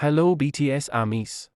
Hello BTS armies.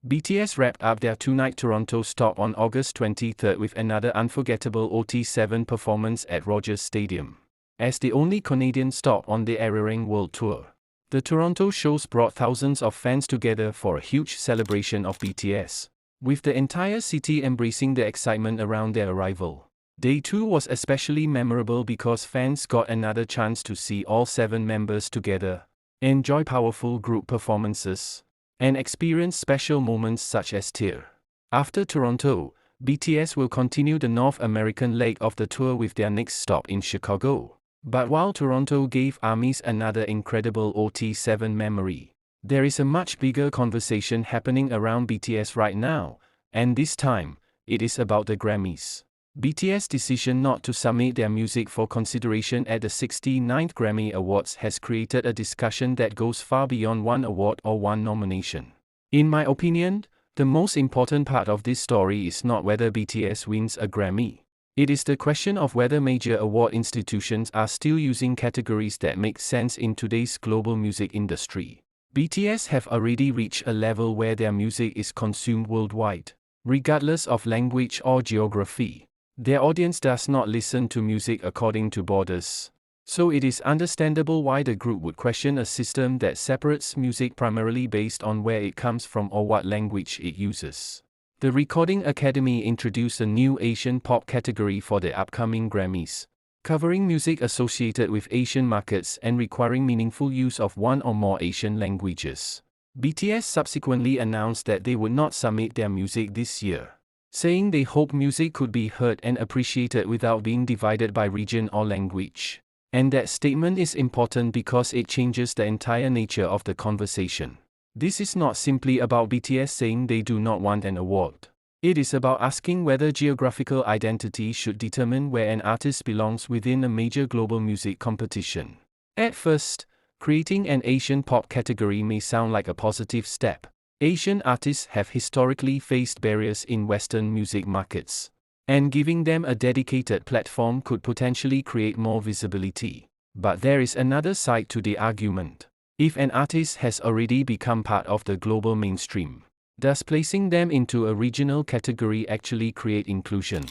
BTS wrapped up their two-night Toronto stop on August 23 with another unforgettable OT7 performance at Rogers Stadium. As the only Canadian stop on the ARIRANG World Tour, the Toronto shows brought thousands of fans together for a huge celebration of BTS, with the entire city embracing the excitement around their arrival. Day 2 was especially memorable because fans got another chance to see all 7 members together, enjoy powerful group performances, and experience special moments such as Tear. After Toronto, BTS will continue the North American leg of the tour with their next stop in Chicago. But while Toronto gave ARMYs another incredible OT7 memory, there is a much bigger conversation happening around BTS right now, and this time, it is about the Grammys. BTS' decision not to submit their music for consideration at the 69th Grammy Awards has created a discussion that goes far beyond one award or one nomination. In my opinion, the most important part of this story is not whether BTS wins a Grammy. It is the question of whether major award institutions are still using categories that make sense in today's global music industry. BTS have already reached a level where their music is consumed worldwide, regardless of language or geography. Their audience does not listen to music according to borders. So it is understandable why the group would question a system that separates music primarily based on where it comes from or what language it uses. The Recording Academy introduced a new Asian pop category for the upcoming Grammys, covering music associated with Asian markets and requiring meaningful use of one or more Asian languages. BTS subsequently announced that they would not submit their music this year, saying they hope music could be heard and appreciated without being divided by region or language. And that statement is important because it changes the entire nature of the conversation. This is not simply about BTS saying they do not want an award. It is about asking whether geographical identity should determine where an artist belongs within a major global music competition. At first, creating an Asian pop category may sound like a positive step. Asian artists have historically faced barriers in Western music markets, and giving them a dedicated platform could potentially create more visibility. But there is another side to the argument. If an artist has already become part of the global mainstream, does placing them into a regional category actually create inclusion?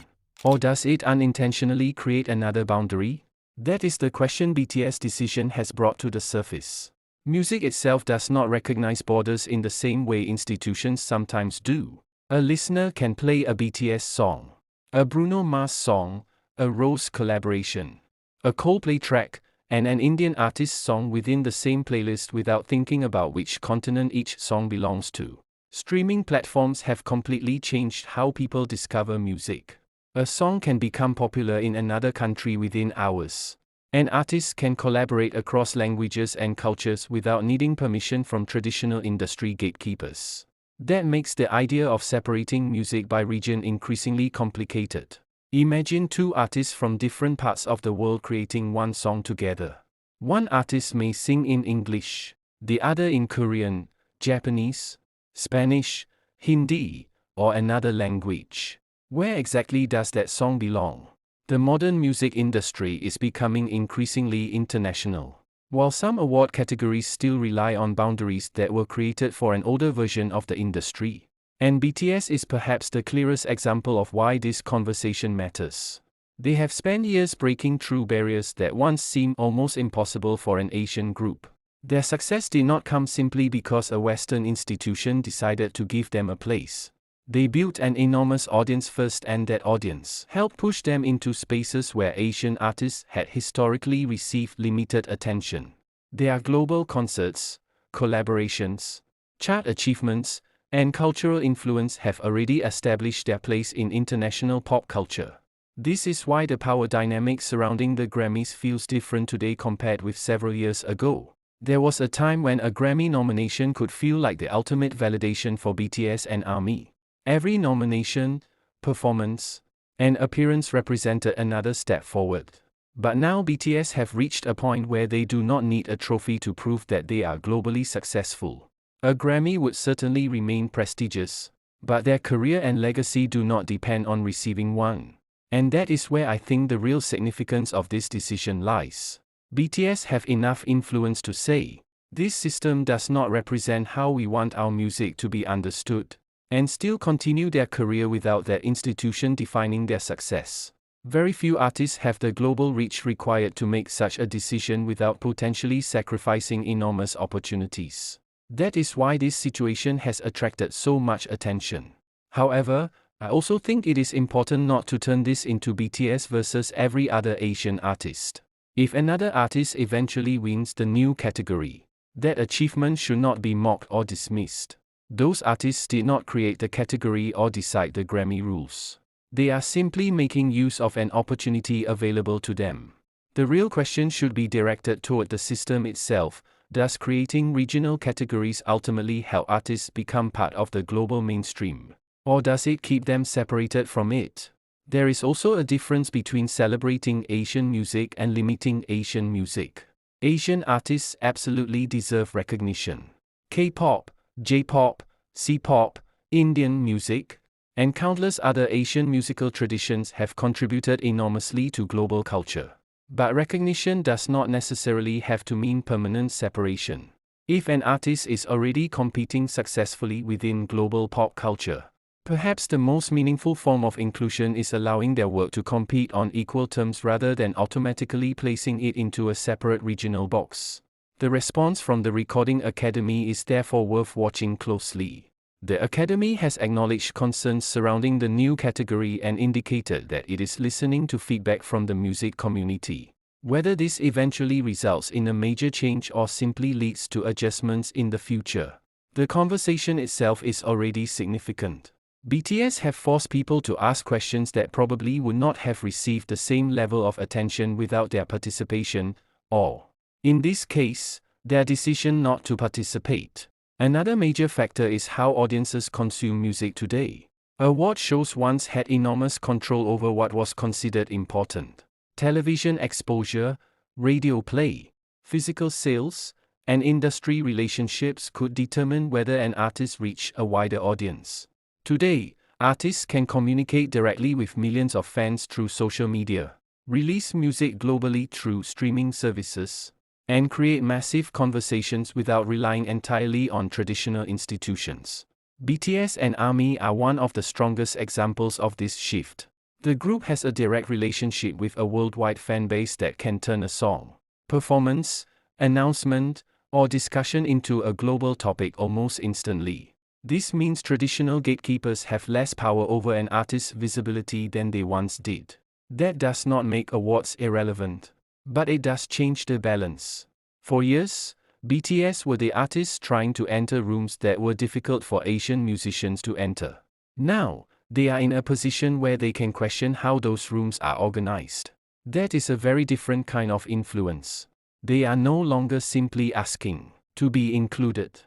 Or does it unintentionally create another boundary? That is the question BTS' decision has brought to the surface. Music itself does not recognize borders in the same way institutions sometimes do. A listener can play a BTS song, a Bruno Mars song, a Rose collaboration, a Coldplay track, and an Indian artist's song within the same playlist without thinking about which continent each song belongs to. Streaming platforms have completely changed how people discover music. A song can become popular in another country within hours. And artists can collaborate across languages and cultures without needing permission from traditional industry gatekeepers. That makes the idea of separating music by region increasingly complicated. Imagine two artists from different parts of the world creating one song together. One artist may sing in English, the other in Korean, Japanese, Spanish, Hindi, or another language. Where exactly does that song belong? The modern music industry is becoming increasingly international. While some award categories still rely on boundaries that were created for an older version of the industry, and BTS is perhaps the clearest example of why this conversation matters. They have spent years breaking through barriers that once seemed almost impossible for an Asian group. Their success did not come simply because a Western institution decided to give them a place. They built an enormous audience first, and that audience helped push them into spaces where Asian artists had historically received limited attention. Their global concerts, collaborations, chart achievements, and cultural influence have already established their place in international pop culture. This is why the power dynamic surrounding the Grammys feels different today compared with several years ago. There was a time when a Grammy nomination could feel like the ultimate validation for BTS and ARMY. Every nomination, performance, and appearance represented another step forward. But now BTS have reached a point where they do not need a trophy to prove that they are globally successful. A Grammy would certainly remain prestigious, but their career and legacy do not depend on receiving one. And that is where I think the real significance of this decision lies. BTS have enough influence to say, This system does not represent how we want our music to be understood, and still continue their career without that institution defining their success. Very few artists have the global reach required to make such a decision without potentially sacrificing enormous opportunities. That is why this situation has attracted so much attention. However, I also think it is important not to turn this into BTS versus every other Asian artist. If another artist eventually wins the new category, that achievement should not be mocked or dismissed. Those artists did not create the category or decide the Grammy rules. They are simply making use of an opportunity available to them. The real question should be directed toward the system itself. Does creating regional categories ultimately help artists become part of the global mainstream? Or does it keep them separated from it? There is also a difference between celebrating Asian music and limiting Asian music. Asian artists absolutely deserve recognition. K-pop, J-pop, C-pop, Indian music, and countless other Asian musical traditions have contributed enormously to global culture. But recognition does not necessarily have to mean permanent separation. If an artist is already competing successfully within global pop culture, perhaps the most meaningful form of inclusion is allowing their work to compete on equal terms rather than automatically placing it into a separate regional box. The response from the Recording Academy is therefore worth watching closely. The Academy has acknowledged concerns surrounding the new category and indicated that it is listening to feedback from the music community. Whether this eventually results in a major change or simply leads to adjustments in the future, the conversation itself is already significant. BTS have forced people to ask questions that probably would not have received the same level of attention without their participation, or, in this case, their decision not to participate. Another major factor is how audiences consume music today. Award shows once had enormous control over what was considered important. Television exposure, radio play, physical sales, and industry relationships could determine whether an artist reached a wider audience. Today, artists can communicate directly with millions of fans through social media, release music globally through streaming services, and create massive conversations without relying entirely on traditional institutions. BTS and ARMY are one of the strongest examples of this shift. The group has a direct relationship with a worldwide fanbase that can turn a song, performance, announcement, or discussion into a global topic almost instantly. This means traditional gatekeepers have less power over an artist's visibility than they once did. That does not make awards irrelevant, but it does change the balance. For years, BTS were the artists trying to enter rooms that were difficult for Asian musicians to enter. Now, they are in a position where they can question how those rooms are organized. That is a very different kind of influence. They are no longer simply asking to be included.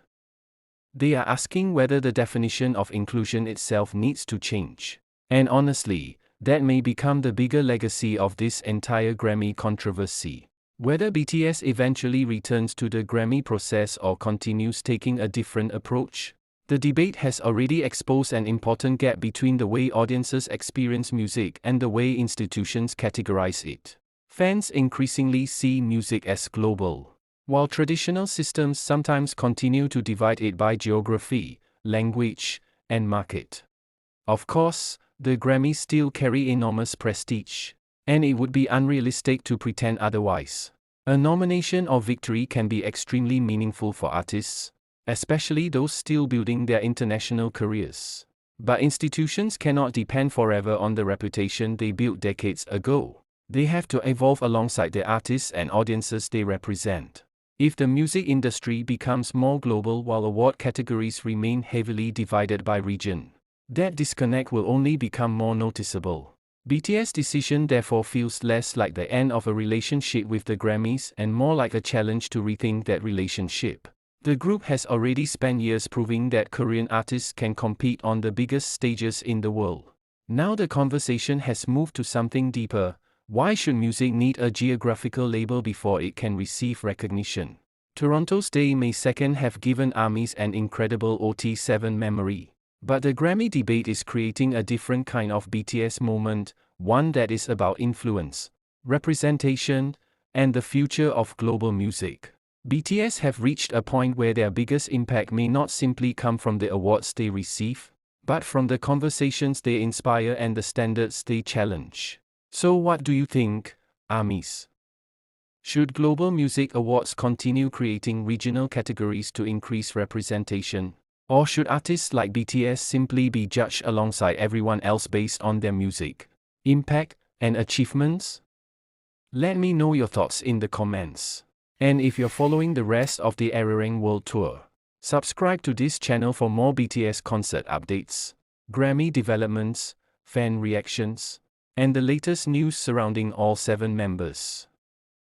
They are asking whether the definition of inclusion itself needs to change. And honestly, that may become the bigger legacy of this entire Grammy controversy. Whether BTS eventually returns to the Grammy process or continues taking a different approach, the debate has already exposed an important gap between the way audiences experience music and the way institutions categorize it. Fans increasingly see music as global, while traditional systems sometimes continue to divide it by geography, language, and market. Of course, the Grammys still carry enormous prestige, and it would be unrealistic to pretend otherwise. A nomination or victory can be extremely meaningful for artists, especially those still building their international careers. But institutions cannot depend forever on the reputation they built decades ago. They have to evolve alongside the artists and audiences they represent. If the music industry becomes more global while award categories remain heavily divided by region, that disconnect will only become more noticeable. BTS' decision therefore feels less like the end of a relationship with the Grammys and more like a challenge to rethink that relationship. The group has already spent years proving that Korean artists can compete on the biggest stages in the world. Now the conversation has moved to something deeper. Why should music need a geographical label before it can receive recognition? Toronto's Day May 2nd have given ARMYs an incredible OT7 memory. But the Grammy debate is creating a different kind of BTS moment, one that is about influence, representation, and the future of global music. BTS have reached a point where their biggest impact may not simply come from the awards they receive, but from the conversations they inspire and the standards they challenge. So what do you think, ARMYs? Should global music awards continue creating regional categories to increase representation? Or should artists like BTS simply be judged alongside everyone else based on their music, impact, and achievements? Let me know your thoughts in the comments. And if you're following the rest of the ARIRANG World Tour, subscribe to this channel for more BTS concert updates, Grammy developments, fan reactions, and the latest news surrounding all 7 members.